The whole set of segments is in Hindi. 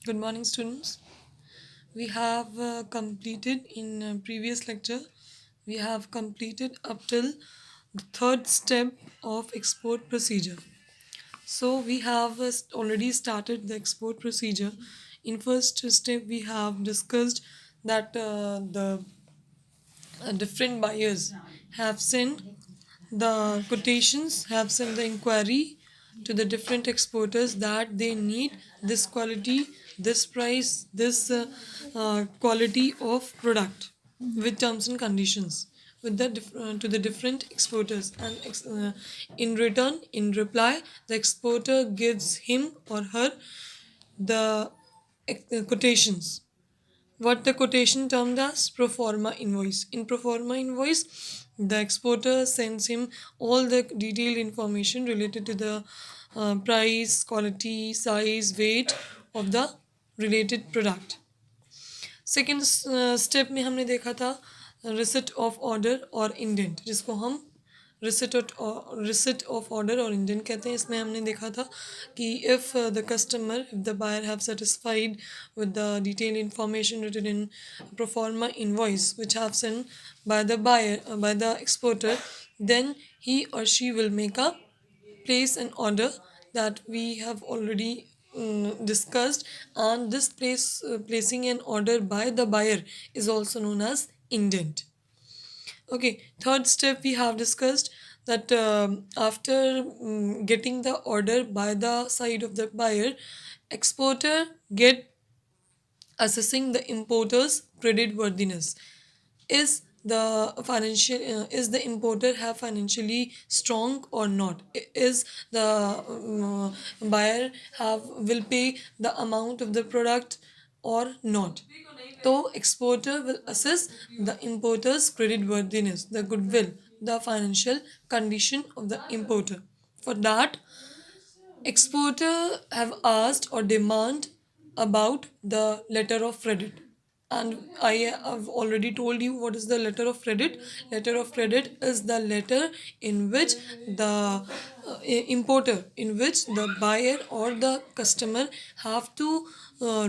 Good morning, students. We have completed in previous lecture. We have completed up till the third step of export procedure. So we have already started the export procedure. In first step, we have discussed that the different buyers have sent the quotations, have sent the inquiry to the different exporters that they need this quality, this price, this quality of product with terms and conditions with the to the different exporters, and in return, in reply, the exporter gives him or her the quotations. What the quotation termed as pro forma invoice. In pro forma invoice, the exporter sends him all the detailed information related to the price, quality, size, weight of the related product. Second step में हमने देखा था रिसिट ऑफ ऑर्डर और इंडेंट, जिसको हम रिसिट ऑफ ऑर्डर और इंडेंट कहते हैं. इसमें हमने देखा था कि if the customer, if the buyer have satisfied with the detail information written in proforma invoice which have sent by the buyer, by the exporter, then he or she will make a place an order that we have already discussed, and this placing an order by the buyer is also known as indent. Okay, third step we have discussed that after getting the order by the side of the buyer, exporter get assessing the importer's credit worthiness. Is is the importer have financially strong or not? Is the buyer have will pay the amount of the product or not? So exporter will assess the importer's credit worthiness, the goodwill, the financial condition of the importer. For that, exporter have asked or demand about the letter of credit, and I have already told you what is the letter of credit. Letter of credit is the letter in which the importer, in which the buyer or the customer have to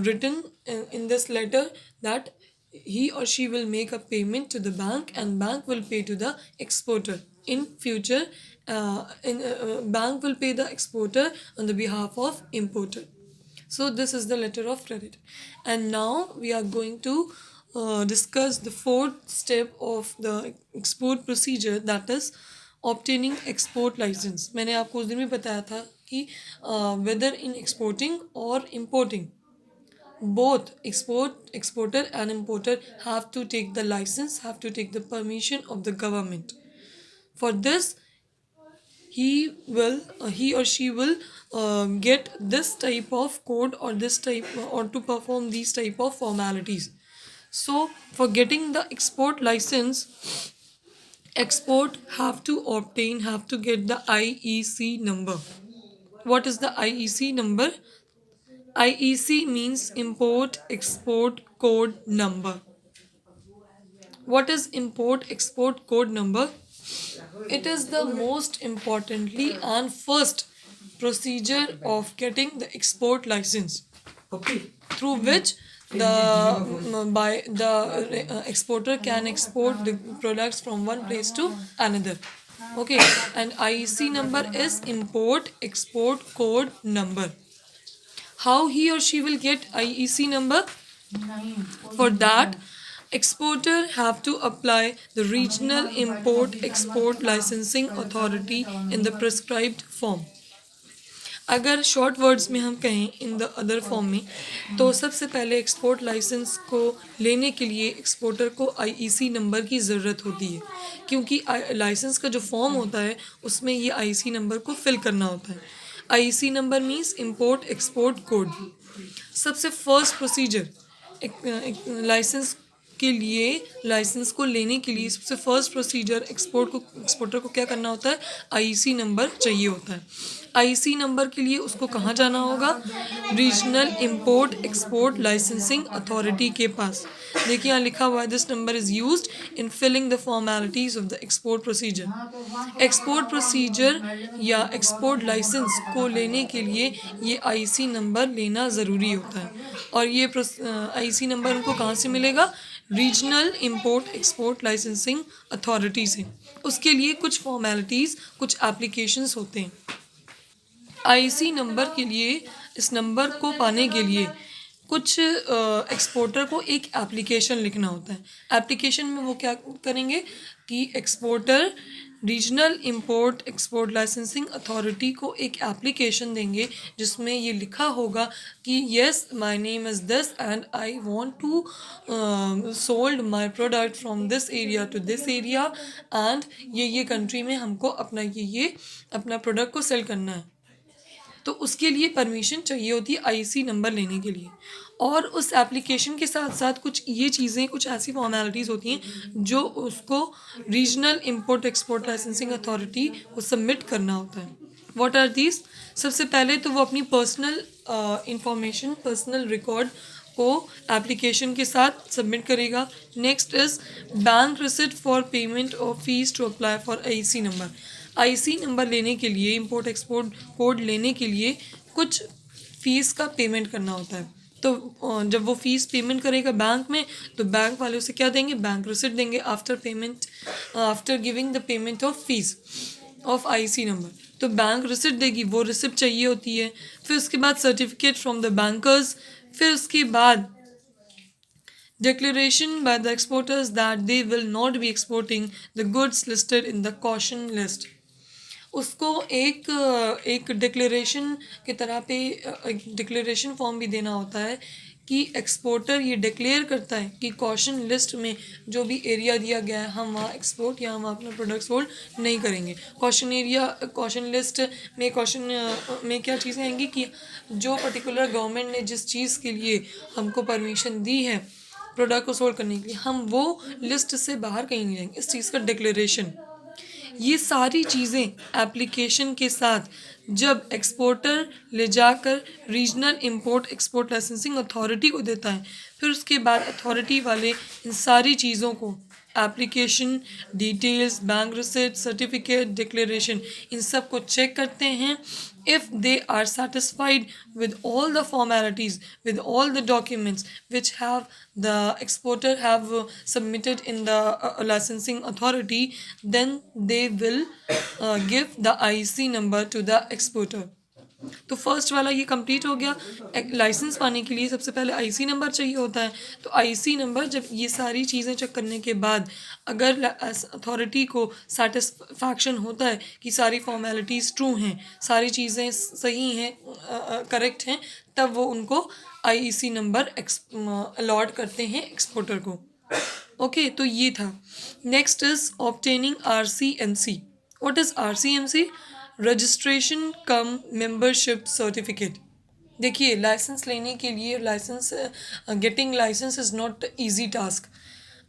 written in this letter that he or she will make a payment to the bank, and bank will pay to the exporter in future. Bank will pay the exporter on the behalf of importer. So this is the letter of credit. And now we are going to discuss the fourth step of the export procedure, that is obtaining export license. मैंने आपको उस दिन भी बताया था कि whether in exporting or importing, both exporter and importer have to take the license, have to take the permission of the government. For this, he or she will get this type of code, or this type, or to perform these type of formalities. So for getting the export license, export have to get the IEC number. What is the IEC number? IEC means import export code number. What is import export code number? It is the most importantly and first procedure of getting the export license, through which the exporter can export the products from one place to another. Okay, and IEC number is import export code number. How he or she will get IEC number? For that, exporter have to apply the regional import export licensing authority in the prescribed form. अगर शॉर्ट वर्ड्स में हम कहें इन द अदर फॉर्म में, तो सबसे पहले एक्सपोर्ट लाइसेंस को लेने के लिए एक्सपोर्टर को आईईसी नंबर की ज़रूरत होती है, क्योंकि लाइसेंस का जो फॉर्म होता है उसमें ये आईईसी नंबर को फिल करना होता है. IEC number means import export code. सबसे फर्स्ट प्रोसीजर लाइसेंस के लिए, लाइसेंस को लेने के लिए सबसे फर्स्ट प्रोसीजर एक्सपोर्टर को क्या करना होता है? आईईसी नंबर चाहिए होता है. आईसी नंबर के लिए उसको कहाँ जाना होगा? Regional import export licensing authority के पास। देखिए यहाँ लिखा हुआ है this number is used in filling the formalities of the export procedure. Export procedure या एक्सपोर्ट लाइसेंस को लेने के लिए ये आईसी नंबर लेना ज़रूरी होता है। और ये आईसी नंबर उनको कहाँ से मिलेगा? Regional import export licensing authority से। उसके लिए कुछ फॉर्मेलिटीज़, कुछ एप्लीकेशंस होते हैं। आईसी नंबर के लिए, इस नंबर को पाने के लिए कुछ एक्सपोर्टर को एक एप्लीकेशन लिखना होता है। एप्लीकेशन में वो क्या करेंगे कि exporter regional import export licensing authority को एक एप्लीकेशन देंगे जिसमें ये लिखा होगा कि yes my name is this and I want to sold my product from this area to this area and ये कंट्री में हमको अपना ये अपना प्रोडक्ट को सेल करना है। तो उसके लिए परमिशन चाहिए होती है आईसी नंबर लेने के लिए। और उस एप्लीकेशन के साथ साथ कुछ ये चीज़ें, कुछ ऐसी फॉर्मेलिटीज़ होती हैं जो उसको regional import export licensing authority को सबमिट करना होता है। What are these? सबसे पहले तो वो अपनी पर्सनल इंफॉर्मेशन, पर्सनल रिकॉर्ड को एप्लीकेशन के साथ सबमिट करेगा। Next is bank receipt for payment of fees to apply for IC number. IC number लेने के लिए, इंपोर्ट एक्सपोर्ट कोड लेने के लिए कुछ फ़ीस का पेमेंट करना होता है। तो जब वो फ़ीस पेमेंट करेगा बैंक में, तो बैंक वाले उसे क्या देंगे? बैंक रिसिट देंगे after payment, after giving the payment of fees of IC number. तो बैंक रिसिट देगी, वो रिसिप्ट चाहिए होती है। फिर उसके बाद सर्टिफिकेट फ्रॉम द बैंकर्स। फिर उसके बाद declaration by the exporters that they will not be exporting the goods listed in the caution list। उसको एक डिक्लेरेशन की तरह पे एक डिक्लेरेशन फॉर्म भी देना होता है कि एक्सपोर्टर ये डिक्लेयर करता है कि कॉशन लिस्ट में जो भी एरिया दिया गया है हम वहाँ एक्सपोर्ट या हम अपना प्रोडक्ट सोल्ड नहीं करेंगे। कॉशन लिस्ट में में क्या चीज़ें आएंगी कि जो पर्टिकुलर गवर्नमेंट ने जिस चीज़ के लिए हमको परमिशन दी है प्रोडक्ट को सोल्ड करने के लिए, हम वो लिस्ट से बाहर कहीं नहीं जाएंगे। इस चीज़ का डिक्लेरेशन, ये सारी चीज़ें एप्लीकेशन के साथ जब एक्सपोर्टर ले जाकर regional import export licensing authority को देता है, फिर उसके बाद अथॉरिटी वाले इन सारी चीज़ों को application details, bank receipt, certificate, declaration, इन सब को चेक करते हैं। if they are satisfied with all the formalities, with all the documents which have the exporter have submitted in the licensing authority, then they will give the IC number to the exporter। तो फर्स्ट वाला ये कंप्लीट हो गया। लाइसेंस पाने के लिए सबसे पहले आईसी नंबर चाहिए होता है। तो आईसी नंबर, जब ये सारी चीज़ें चेक करने के बाद अगर अथॉरिटी को सेटिस्फैक्शन होता है कि सारी फॉर्मेलिटीज़ ट्रू हैं, सारी चीज़ें सही हैं, करेक्ट हैं, तब वो उनको आईसी नंबर अलॉट करते हैं एक्सपोर्टर को। ओके, तो ये था। Next is obtaining RCMC। What is RCMC? Registration cum membership certificate. देखिए, लाइसेंस लेने के लिए getting licence is not easy task.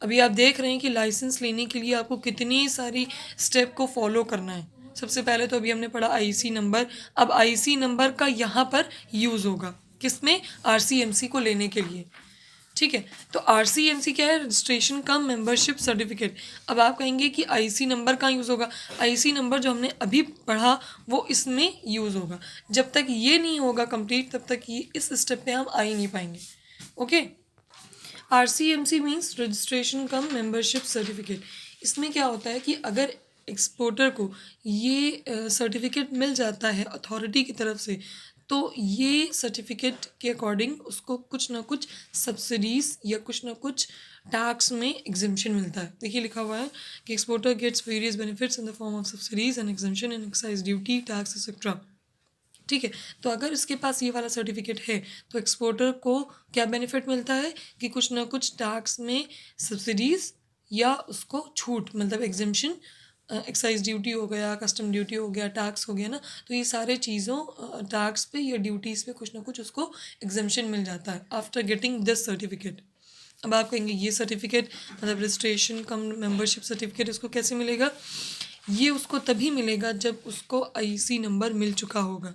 अभी आप देख रहे हैं कि लाइसेंस लेने के लिए आपको कितनी सारी स्टेप को फॉलो करना है। सबसे पहले तो अभी हमने पढ़ा आईसी नंबर। अब आईसी नंबर का यहाँ पर यूज़ होगा किसमें? RCMC को लेने के लिए। ठीक है, तो RCMC क्या है? Registration cum membership certificate. अब आप कहेंगे कि आईसी नंबर कहाँ यूज़ होगा? आईसी नंबर जो हमने अभी पढ़ा वो इसमें यूज़ होगा। जब तक ये नहीं होगा कंप्लीट, तब तक ये इस स्टेप पे हम आ ही नहीं पाएंगे। Okay, RCMC means registration cum membership certificate. इसमें क्या होता है कि अगर एक्सपोर्टर को ये सर्टिफिकेट मिल जाता है अथॉरिटी की तरफ से, तो ये सर्टिफिकेट के अकॉर्डिंग उसको कुछ ना कुछ सब्सिडीज़ या कुछ ना कुछ टैक्स में एग्जिम्पशन मिलता है। देखिए लिखा हुआ है कि exporter gets various benefits in the form of subsidies and exemption in excise duty, tax etcetera. ठीक है, तो अगर इसके पास ये वाला सर्टिफिकेट है तो एक्सपोर्टर को क्या बेनिफिट मिलता है कि कुछ ना कुछ टैक्स में सब्सिडीज़ या उसको छूट, मतलब एग्जिम्पशन, एक्साइज ड्यूटी हो गया, कस्टम ड्यूटी हो गया, टैक्स हो गया ना, तो ये सारे चीज़ों टैक्स पे या ड्यूटीज़ पे कुछ ना कुछ उसको एग्जिम्पशन मिल जाता है आफ्टर गेटिंग दिस सर्टिफिकेट। अब आप कहेंगे ये सर्टिफिकेट मतलब रजिस्ट्रेशन कम मेंबरशिप सर्टिफिकेट इसको कैसे मिलेगा? ये उसको तभी मिलेगा जब उसको आईसी नंबर मिल चुका होगा।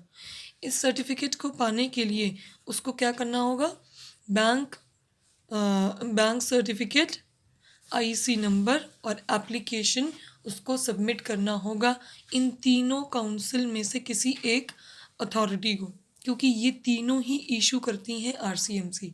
इस सर्टिफिकेट को पाने के लिए उसको क्या करना होगा? Bank bank certificate, IC number और एप्लीकेशन उसको सबमिट करना होगा इन तीनों काउंसिल में से किसी एक अथॉरिटी को, क्योंकि ये तीनों ही इशू करती हैं आरसीएमसी।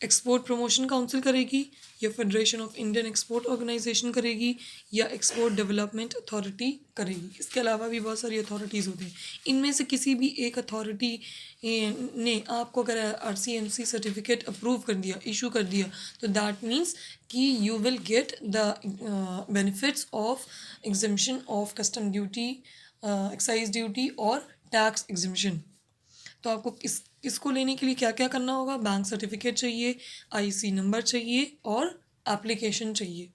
एक्सपोर्ट प्रमोशन काउंसिल करेगी, या federation of Indian export organisation करेगी, या एक्सपोर्ट डेवलपमेंट अथॉरिटी करेगी। इसके अलावा भी बहुत सारी अथॉरिटीज़ होती हैं। इनमें से किसी भी एक अथॉरिटी ने आपको अगर आरसीएमसी सर्टिफिकेट अप्रूव कर दिया, इशू कर दिया, तो दैट मीन्स कि you will get the benefits of exemption of custom duty, excise duty और टैक्स एग्जम्पशन। तो आपको इसको लेने के लिए क्या क्या करना होगा? बैंक सर्टिफिकेट चाहिए, आईसी नंबर चाहिए और एप्लीकेशन चाहिए।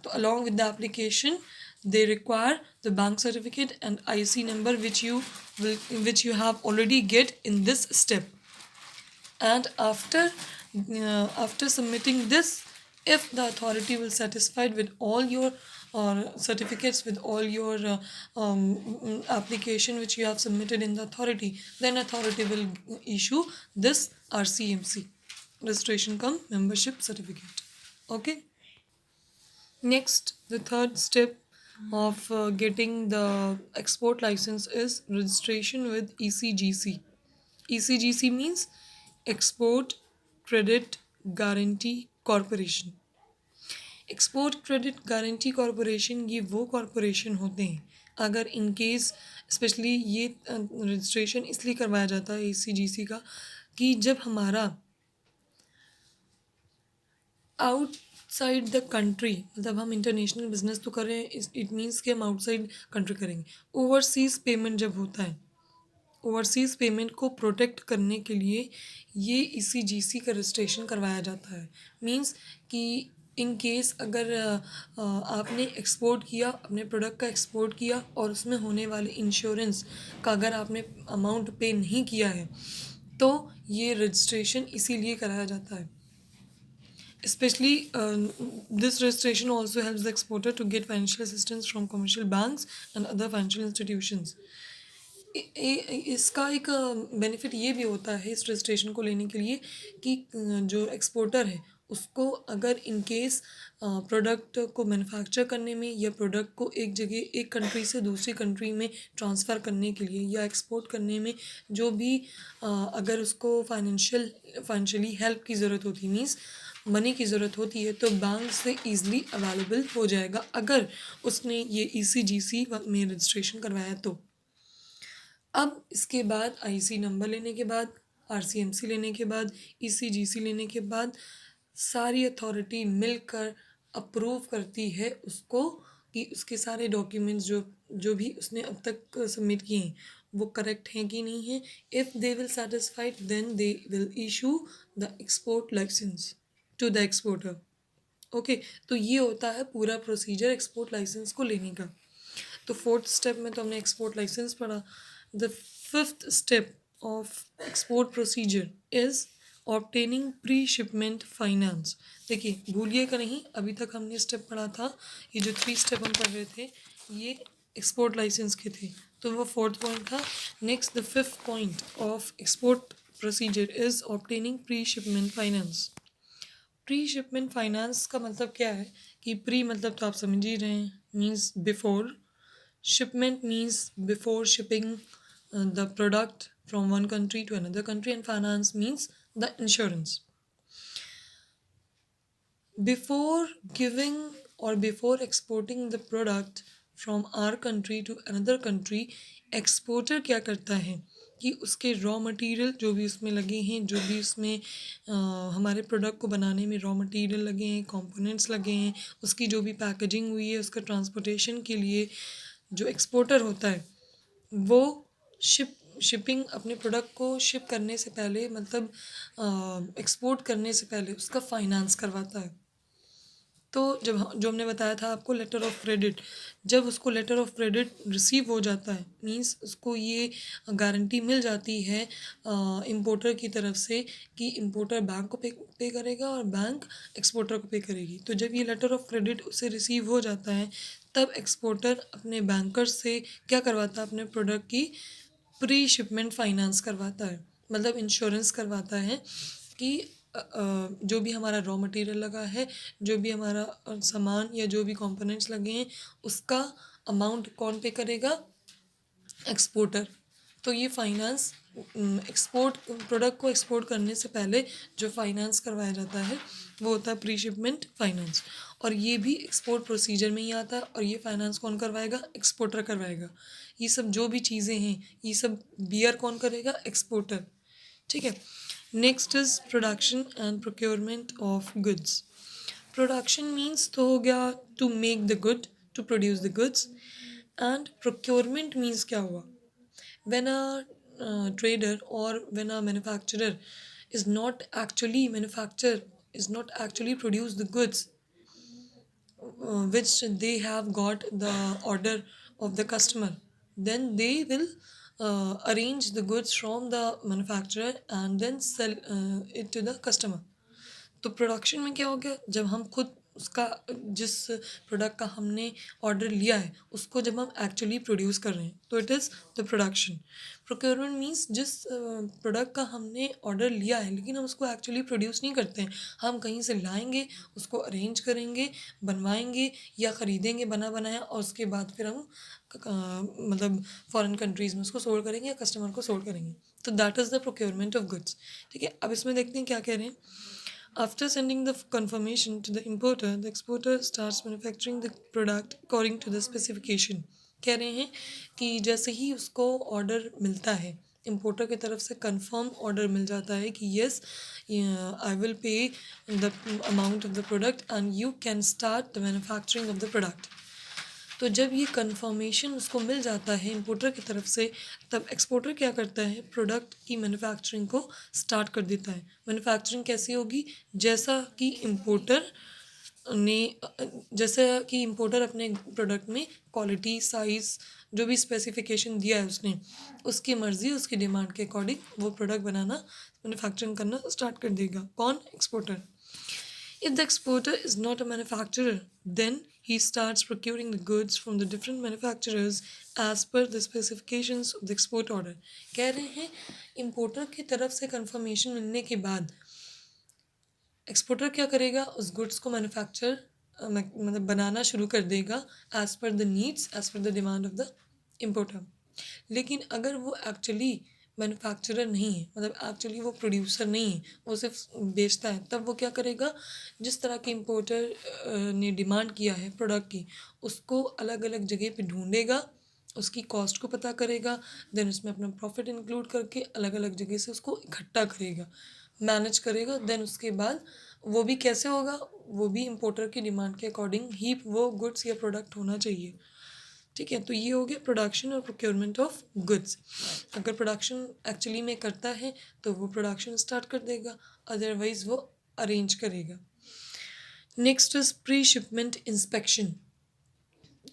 तो along with the application they require the bank certificate and IC number which you have already get in this step. And after submitting this, if the authority will satisfied with all your or certificates, with all your application which you have submitted in the authority, then authority will issue this RCMC, registration cum membership certificate. Okay. Next, the third step of getting the export license is registration with ECGC. ECGC means Export Credit Guarantee Corporation. Export credit guarantee corporation ये वो कॉरपोरेशन होते हैं, अगर इन केस स्पेशली ये रजिस्ट्रेशन इसलिए करवाया जाता है ECGC का कि जब हमारा आउटसाइड द कंट्री, मतलब हम इंटरनेशनल बिजनेस तो कर रहे हैं, इट मीन्स कि हम आउटसाइड कंट्री करेंगे। ओवरसीज़ पेमेंट जब होता है, ओवरसीज़ पेमेंट को प्रोटेक्ट करने के लिए ये ECGC का रजिस्ट्रेशन करवाया जाता है। मीन्स कि इन केस अगर आपने एक्सपोर्ट किया, अपने प्रोडक्ट का एक्सपोर्ट किया और उसमें होने वाले इंश्योरेंस का अगर आपने अमाउंट पे नहीं किया है, तो ये रजिस्ट्रेशन इसीलिए कराया जाता है। Especially, this registration also helps the exporter to get financial assistance from commercial banks and other financial institutions. इसका एक बेनिफिट ये भी होता है इस रजिस्ट्रेशन को लेने के लिए कि जो एक्सपोर्टर है उसको अगर इन केस प्रोडक्ट को मैन्युफैक्चर करने में या प्रोडक्ट को एक जगह एक कंट्री से दूसरी कंट्री में ट्रांसफ़र करने के लिए या एक्सपोर्ट करने में जो भी अगर उसको फाइनेंशियली हेल्प की ज़रूरत होती, मीन्स मनी की ज़रूरत होती है, तो बैंक से ईज़िली अवेलेबल हो जाएगा अगर उसने ये ECGC में रजिस्ट्रेशन करवाया तो। अब इसके बाद आईसी नंबर लेने के बाद, आरसीएमसी लेने के बाद, ECGC लेने के बाद सारी अथॉरिटी मिलकर अप्रूव करती है उसको कि उसके सारे डॉक्यूमेंट्स जो भी उसने अब तक सबमिट किए हैं वो करेक्ट हैं कि नहीं है। If they will satisfied then they will issue the export licence to the exporter. Okay, तो ये होता है पूरा प्रोसीजर एक्सपोर्ट लाइसेंस को लेने का। तो फोर्थ स्टेप में तो हमने एक्सपोर्ट लाइसेंस पढ़ा। The fifth step of export procedure is obtaining pre shipment finance. देखिए भूलिएगा नहीं, अभी तक हमने स्टेप पढ़ा था, ये जो 3 स्टेप हम पढ़ रहे थे ये एक्सपोर्ट लाइसेंस के थे, तो वो फोर्थ पॉइंट था। Next, the fifth point of export procedure is obtaining pre shipment finance. Pre shipment finance का मतलब क्या है कि प्री मतलब तो आप समझ ही रहे हैं, means before, shipment means before shipping the product from one country to another country, and finance means the insurance. Before giving or before exporting the product from our country to another country, exporter क्या करता है कि उसके रॉ मटेरियल जो भी उसमें लगे हैं, जो भी उसमें हमारे प्रोडक्ट को बनाने में रॉ मटेरियल लगे हैं, कंपोनेंट्स लगे हैं, उसकी जो भी पैकेजिंग हुई है, उसका ट्रांसपोर्टेशन के लिए जो एक्सपोर्टर होता है वो शिपिंग अपने प्रोडक्ट को शिप करने से पहले, मतलब एक्सपोर्ट करने से पहले उसका फाइनेंस करवाता है। तो जो हमने बताया था आपको लेटर ऑफ क्रेडिट, जब उसको लेटर ऑफ क्रेडिट रिसीव हो जाता है, मींस उसको ये गारंटी मिल जाती है इंपोर्टर की तरफ से कि इंपोर्टर बैंक को पे करेगा और बैंक एक्सपोर्टर को पे करेगी। तो जब ये लेटर ऑफ क्रेडिट उसे रिसीव हो जाता है तब एक्सपोर्टर अपने बैंकर से क्या करवाता है, अपने प्रोडक्ट की प्री शिपमेंट फाइनेंस करवाता है, मतलब इंश्योरेंस करवाता है कि जो भी हमारा रॉ मटेरियल लगा है, जो भी हमारा सामान या जो भी कंपोनेंट्स लगे हैं, उसका अमाउंट कौन पे करेगा, एक्सपोर्टर। तो ये फाइनेंस एक्सपोर्ट प्रोडक्ट को एक्सपोर्ट करने से पहले जो फाइनेंस करवाया जाता है वो होता है प्री शिपमेंट फाइनेंस, और ये भी एक्सपोर्ट प्रोसीजर में ही आता है। और ये फाइनेंस कौन करवाएगा, एक्सपोर्टर करवाएगा। ये सब जो भी चीज़ें हैं ये सब बियर कौन करेगा, एक्सपोर्टर। ठीक है। Next is production and procurement of goods. Production means तो हो गया to make the good, to produce the goods. And procurement means क्या हुआ, when a trader or when a manufacturer is not actually manufacture, is not actually produce the goods which they have got the order of the customer, then they will arrange the goods from the manufacturer and then sell it to the customer. तो प्रोडक्शन में क्या हो गया, जब हम खुद उसका जिस प्रोडक्ट का हमने ऑर्डर लिया है उसको जब हम एक्चुअली प्रोड्यूस कर रहे हैं तो it is the production. Procurement means जिस प्रोडक्ट का हमने ऑर्डर लिया है लेकिन हम उसको एक्चुअली प्रोड्यूस नहीं करते हैं, हम कहीं से लाएंगे, उसको अरेंज करेंगे, बनवाएंगे या ख़रीदेंगे बना बनाया, और उसके बाद फिर हम मतलब फॉरेन कंट्रीज़ में उसको सोल्ड करेंगे या कस्टमर को सोल्ड करेंगे। तो that is the procurement of goods. ठीक है। अब इसमें देखते हैं क्या कह रहे हैं। After sending the confirmation to the importer, the exporter starts manufacturing the product according to the specification. कह रहे हैं कि जैसे ही उसको ऑर्डर मिलता है, इम्पोर्टर की तरफ से कंफर्म ऑर्डर मिल जाता है कि yes I will pay the amount of the product and you can start the manufacturing of the product. तो जब ये कंफर्मेशन उसको मिल जाता है इम्पोर्टर की तरफ से, तब एक्सपोर्टर क्या करता है, प्रोडक्ट की मैन्युफैक्चरिंग को स्टार्ट कर देता है। मैन्युफैक्चरिंग कैसी होगी, जैसा कि इम्पोर्टर ने जैसा कि इम्पोर्टर अपने प्रोडक्ट में क्वालिटी, साइज़, जो भी स्पेसिफिकेशन दिया है उसने, उसकी मर्ज़ी, उसकी डिमांड के अकॉर्डिंग वो प्रोडक्ट बनाना, मैन्युफैक्चरिंग करना स्टार्ट कर देगा। कौन, exporter. If the exporter is not a manufacturer, then he starts procuring the goods from the different manufacturers as per the specifications of the export order. कह रहे हैं इम्पोर्टर की तरफ से कंफर्मेशन मिलने के बाद एक्सपोर्टर क्या करेगा, उस गुड्स को मैन्युफैक्चर मतलब बनाना शुरू कर देगा as per the needs, as per the demand of the importer. लेकिन अगर वो एक्चुअली मैन्युफैक्चरर नहीं है, मतलब एक्चुअली वो प्रोड्यूसर नहीं है, वो सिर्फ बेचता है, तब वो क्या करेगा, जिस तरह के इम्पोर्टर ने डिमांड किया है प्रोडक्ट की, उसको अलग अलग जगह पे ढूंढेगा, उसकी कॉस्ट को पता करेगा, देन उसमें अपना प्रॉफिट इंक्लूड करके अलग अलग जगह से उसको इकट्ठा करेगा, मैनेज करेगा। देन उसके बाद वो भी कैसे होगा, वो भी इम्पोर्टर की डिमांड के अकॉर्डिंग ही वो गुड्स या प्रोडक्ट होना चाहिए। ठीक है। तो ये हो गया प्रोडक्शन और प्रोक्योरमेंट ऑफ गुड्स। अगर प्रोडक्शन एक्चुअली में करता है तो वो प्रोडक्शन स्टार्ट कर देगा, अदरवाइज वो अरेंज करेगा। Next is pre shipment inspection.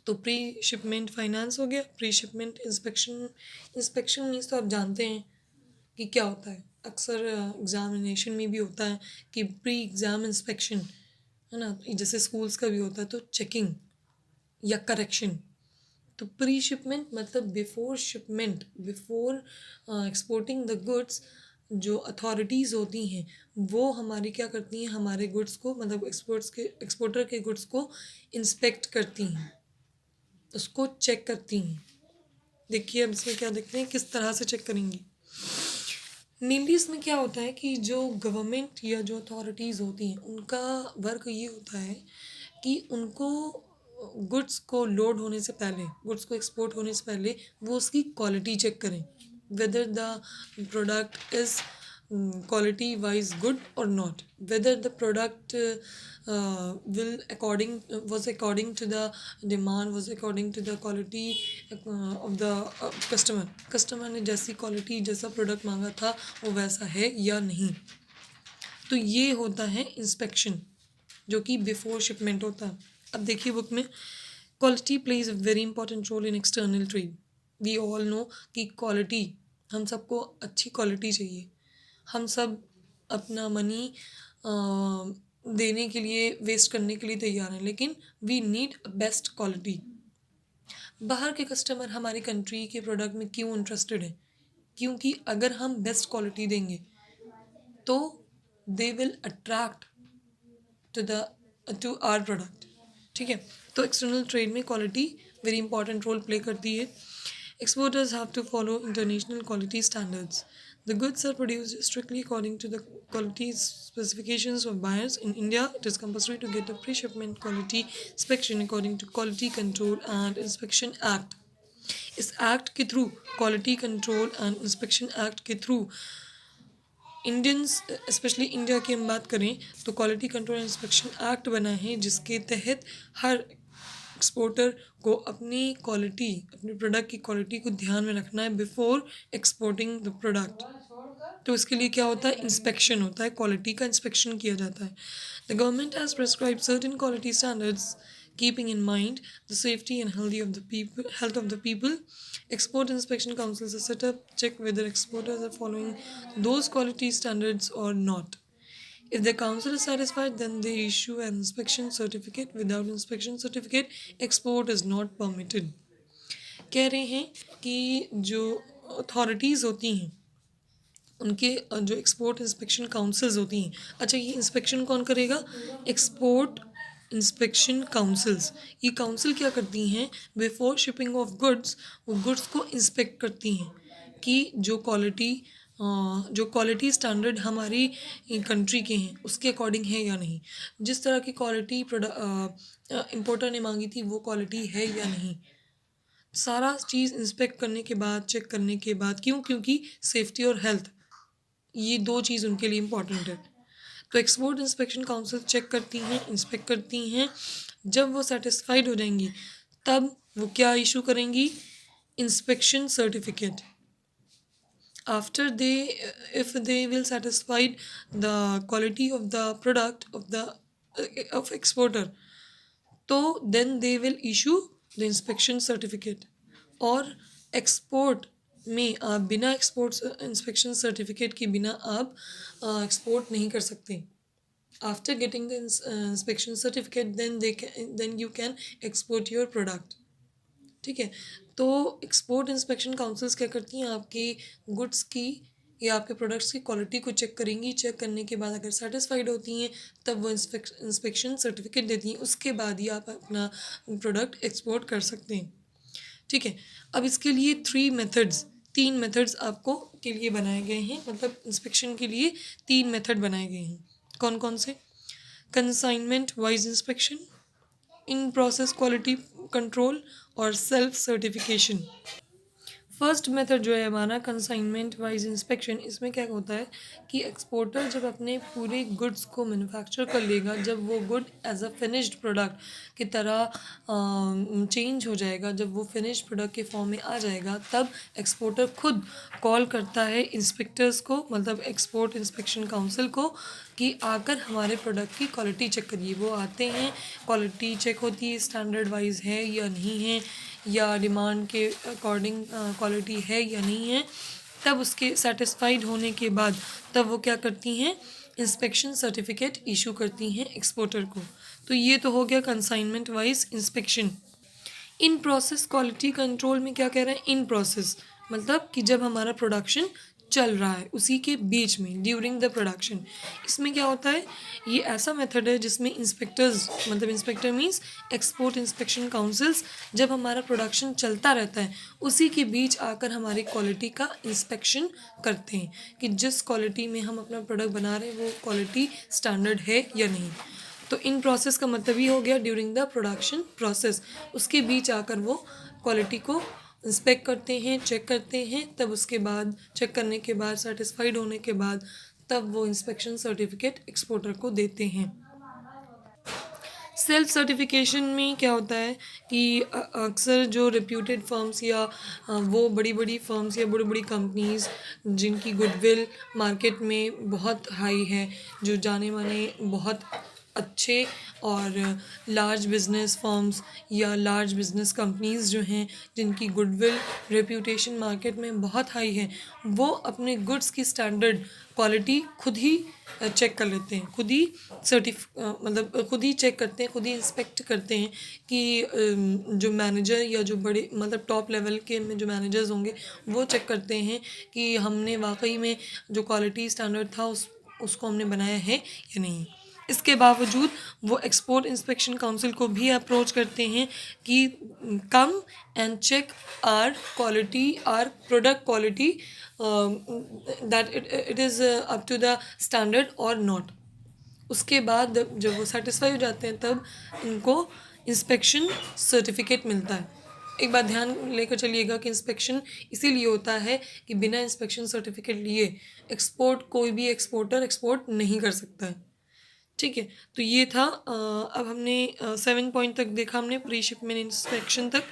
तो प्री शिपमेंट फाइनेंस हो गया, pre shipment inspection. Inspection means तो आप जानते हैं कि क्या होता है, अक्सर एग्जामिनेशन में भी होता है कि प्री एग्ज़ाम इंस्पेक्शन, है ना, जैसे स्कूल्स का भी होता है तो चेकिंग या करेक्शन। तो प्री शिपमेंट मतलब before shipment, before exporting the goods, जो अथॉरिटीज़ होती हैं वो हमारी क्या करती हैं, हमारे गुड्स को मतलब एक्सपोर्टर के गुड्स को इंस्पेक्ट करती हैं, उसको चेक करती हैं। देखिए अब इसमें क्या देखते हैं, किस तरह से चेक करेंगी। मेनली इसमें क्या होता है कि जो गवर्नमेंट या जो अथॉरिटीज़ होती हैं उनका वर्क ये होता है कि उनको गुड्स को लोड होने से पहले, गुड्स को एक्सपोर्ट होने से पहले वो उसकी क्वालिटी चेक करें, whether the product is quality wise good or not, whether the product will according was according to the demand, was according to the quality of the customer ने जैसी क्वालिटी जैसा प्रोडक्ट मांगा था वो वैसा है या नहीं। तो ये होता है इंस्पेक्शन, जो कि बिफोर शिपमेंट होता है। अब देखिए बुक में, quality plays a very important role in external trade. We all know कि क्वालिटी, हम सबको अच्छी क्वालिटी चाहिए, हम सब अपना मनी देने के लिए, वेस्ट करने के लिए तैयार हैं, लेकिन वी नीड बेस्ट क्वालिटी। बाहर के कस्टमर हमारी कंट्री के प्रोडक्ट में क्यों इंटरेस्टेड हैं? क्योंकि अगर हम बेस्ट क्वालिटी देंगे तो they will attract to the to our product. ठीक है, तो एक्सटर्नल ट्रेड में quality very important role play करती है। Exporters have to follow international quality standards. The goods are produced strictly according to the quality specifications of buyers. In India, it is compulsory to get a pre-shipment quality inspection according to Quality Control and Inspection Act. इस एक्ट के through, quality control and inspection act के थ्रू, इंडियंस स्पेशली इंडिया की हम बात करें तो quality control and inspection act बना है, जिसके तहत हर एक्सपोर्टर को अपनी क्वालिटी, अपने प्रोडक्ट की क्वालिटी को ध्यान में रखना है बिफोर एक्सपोर्टिंग द प्रोडक्ट। तो इसके लिए क्या होता है? इंस्पेक्शन होता है, क्वालिटी का इंस्पेक्शन किया जाता है। The government has prescribed certain quality standards keeping in mind the safety and health of the people. Export inspection councils are set up, check whether exporters are following those quality standards or not. If the council is satisfied, then they issue an inspection certificate. Without inspection certificate, export is not permitted. कह रहे हैं कि जो अथॉरिटीज़ होती हैं उनके जो एक्सपोर्ट इंस्पेक्शन काउंसिल्स होती हैं, अच्छा ये इंस्पेक्शन कौन करेगा? Export inspection councils. ये काउंसिल क्या करती हैं? बिफोर शिपिंग ऑफ गुड्स, वो गुड्स को इंस्पेक्ट करती हैं कि जो क्वालिटी स्टैंडर्ड हमारी कंट्री के हैं उसके अकॉर्डिंग है या नहीं। जिस तरह की क्वालिटी इम्पोर्टर ने मांगी थी वो क्वालिटी है या नहीं, सारा चीज़ इंस्पेक्ट करने के बाद, चेक करने के बाद, क्योंकि सेफ्टी और हेल्थ, ये दो चीज़ उनके लिए इम्पॉर्टेंट है। तो एक्सपोर्ट इंस्पेक्शन काउंसिल चेक करती हैं, इंस्पेक्ट करती हैं। जब वो सेटिस्फाइड हो जाएंगी तब वो क्या इशू करेंगी? Inspection certificate. After they if they will satisfied the quality of the product of exporter, तो then they will issue the inspection certificate. और एक्सपोर्ट में आप बिना एक्सपोर्ट इंस्पेक्शन सर्टिफिकेट के बिना आप एक्सपोर्ट नहीं कर सकते। After getting the inspection certificate then you can export your product. ठीक है, तो एक्सपोर्ट इंस्पेक्शन काउंसिल्स क्या करती हैं? आपके गुड्स की या आपके प्रोडक्ट्स की क्वालिटी को चेक करेंगी। चेक करने के बाद अगर सेटिस्फाइड होती हैं तब वो इंस्पेक्शन सर्टिफिकेट देती हैं, उसके बाद ही आप अपना प्रोडक्ट एक्सपोर्ट कर सकते हैं। ठीक है, अब इसके लिए तीन मेथड्स आपको के लिए बनाए गए हैं, मतलब इंस्पेक्शन के लिए 3 मेथड बनाए गए हैं। कौन कौन से? Consignment wise inspection, in process quality control और सेल्फ सर्टिफिकेशन। फर्स्ट मेथड जो है हमारा कंसाइनमेंट वाइज इंस्पेक्शन, इसमें क्या होता है कि एक्सपोर्टर जब अपने पूरे गुड्स को मैन्युफैक्चर कर लेगा, जब वो good as a finished product की तरह चेंज हो जाएगा, जब वो फिनिश्ड प्रोडक्ट के फॉर्म में आ जाएगा, तब एक्सपोर्टर खुद कॉल करता है इंस्पेक्टर्स को, मतलब एक्सपोर्ट इंस्पेक्शन काउंसिल को, कि आकर हमारे प्रोडक्ट की क्वालिटी चेक करिए। वो आते हैं, क्वालिटी चेक होती है, स्टैंडर्ड वाइज है या नहीं है, या डिमांड के अकॉर्डिंग क्वालिटी है या नहीं है। तब उसके सेटिस्फाइड होने के बाद तब वो क्या करती हैं? इंस्पेक्शन सर्टिफिकेट इशू करती हैं एक्सपोर्टर को। तो ये तो हो गया consignment wise inspection. In process quality control में क्या कह रहे हैं? इन प्रोसेस मतलब कि जब हमारा प्रोडक्शन चल रहा है उसी के बीच में, ड्यूरिंग द प्रोडक्शन। इसमें क्या होता है? ये ऐसा मेथड है जिसमें इंस्पेक्टर्स, मतलब inspector means export inspection councils, जब हमारा प्रोडक्शन चलता रहता है उसी के बीच आकर हमारी क्वालिटी का इंस्पेक्शन करते हैं कि जिस क्वालिटी में हम अपना प्रोडक्ट बना रहे हैं वो क्वालिटी स्टैंडर्ड है या नहीं। तो इन प्रोसेस का मतलब ये हो गया ड्यूरिंग द प्रोडक्शन प्रोसेस, उसके बीच आकर वो क्वालिटी को इंस्पेक्ट करते हैं, चेक करते हैं। तब उसके बाद चेक करने के बाद, सेटिस्फाइड होने के बाद, तब वो इंस्पेक्शन सर्टिफिकेट एक्सपोर्टर को देते हैं। सेल्फ सर्टिफिकेशन में क्या होता है कि अक्सर जो रिप्यूटेड फर्म्स या वो बड़ी बड़ी फर्म्स या बड़ी बड़ी कंपनीज़ जिनकी गुडविल मार्केट में बहुत हाई है, जो जाने माने बहुत अच्छे और लार्ज बिजनेस फर्म्स या लार्ज बिजनेस कंपनीज जो हैं जिनकी गुडविल रेप्यूटेशन मार्केट में बहुत हाई है, वो अपने गुड्स की स्टैंडर्ड क्वालिटी खुद ही चेक कर लेते हैं, खुद ही मतलब खुद ही चेक करते हैं, खुद ही इंस्पेक्ट करते हैं कि जो मैनेजर या जो बड़े मतलब टॉप लेवल के में जो मैनेजर्स होंगे वो चेक करते हैं कि हमने वाकई में जो क्वालिटी स्टैंडर्ड था उसको हमने बनाया है या नहीं। इसके बावजूद वो एक्सपोर्ट इंस्पेक्शन काउंसिल को भी अप्रोच करते हैं कि come and check our quality, our product quality, that it is up to the standard और नॉट। उसके बाद जब वो सेटिस्फाई हो जाते हैं तब इनको इंस्पेक्शन सर्टिफिकेट मिलता है। एक बात ध्यान लेकर चलिएगा कि इंस्पेक्शन इसीलिए होता है कि बिना इंस्पेक्शन सर्टिफिकेट लिए एक्सपोर्ट कोई भी एक्सपोर्टर एक्सपोर्ट नहीं कर सकता है। ठीक है, तो ये था अब हमने 7 पॉइंट तक देखा हमने प्री शिपमेंट इंस्पेक्शन तक।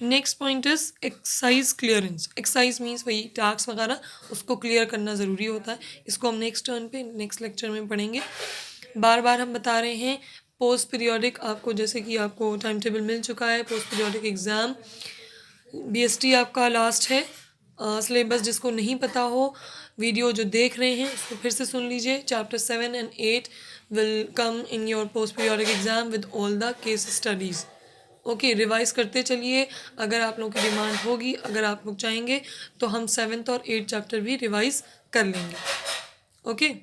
Next point is excise clearance. Excise means वही टैक्स वगैरह, उसको क्लियर करना ज़रूरी होता है। इसको हम नेक्स्ट टर्न पे नेक्स्ट लेक्चर में पढ़ेंगे। बार बार हम बता रहे हैं पोस्ट पीरियोडिक, आपको जैसे कि आपको टाइम टेबल मिल चुका है, पोस्ट पीरियोडिक एग्ज़ाम BST आपका लास्ट है। सिलेबस जिसको नहीं पता हो, वीडियो जो देख रहे हैं उसको फिर से सुन लीजिए। Chapter 7 and 8 will come in your post periodic exam with all the case studies. Okay, revise करते चलिए। अगर आप लोगों की डिमांड होगी, अगर आप लोग चाहेंगे तो हम 7th और 8th चैप्टर भी रिवाइज कर लेंगे। ओके।